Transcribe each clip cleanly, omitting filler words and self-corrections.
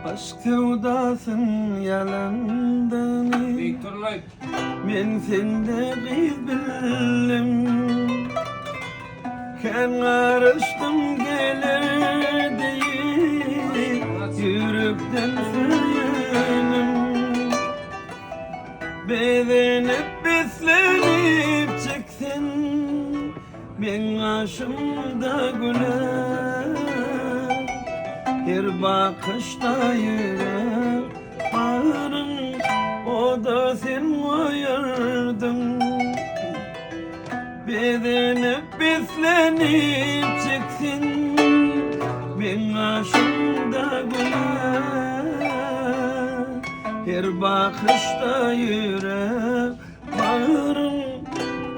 Aşk sevdasın yalandığını men sende kız bildim. Kan karıştım gelir değil yürekten söylenim. Bedenip beslenip çeksin ben aşımda güler. Her bakışta yürek bağırın, o da sen ayırdın. Bedenip beslenip çeksin ben aşımda güler. Her bakışta yürek bağırın,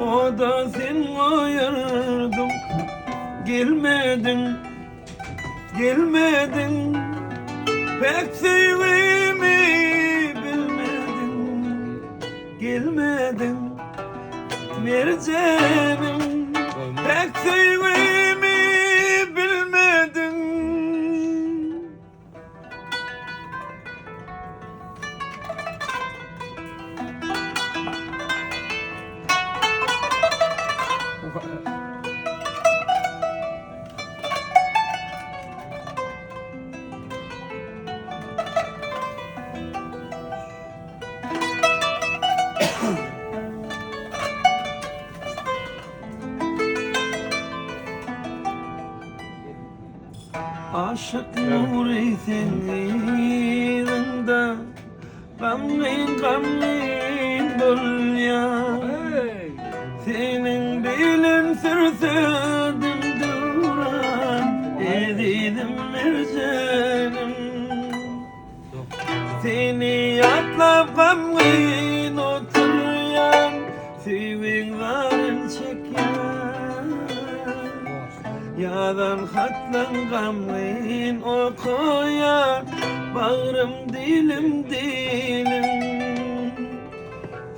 o da sen ayırdın. Gelmedin, gelmedin, pek sevimi bilmedin. Gelmedin mercenim, pek sevimi bilmedin. Aşık nuri senin de gamlin gamlin dünya. Senin bilin sürsedim duran edidim mercenim. Seni atlap gamlin oturuyan sevinlerin çeker. Yadan hatlan gamlin okuyan bağrım dilim dilim.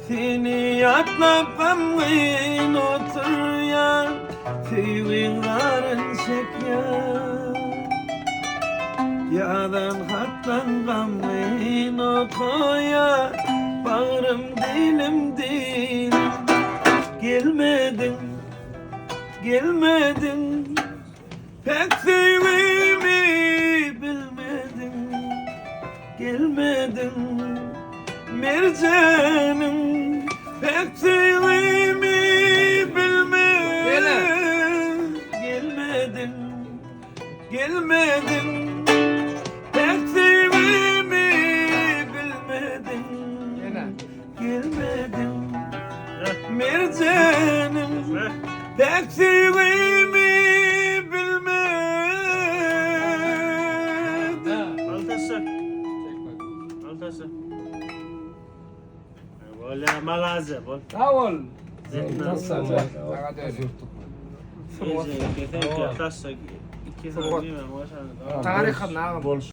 Seni atlap gamlin oturuyan sevinlerin çeker. Yadan hatlan gamlin okuyan bağrım dilim dilim. Gelmedin, gelmedin, pek sevimi bilmedin. Gelmedin mercenim, pek sevimi bilmedin. Gelmedin, gelmedin, pek sevimi bilmedin. Gelmedin mercenim, pek sevimi bilmedin. Altası. Altası. Böyle malaze bol. Davul. Tasa. İki tane değil mi? Tarih kanalım.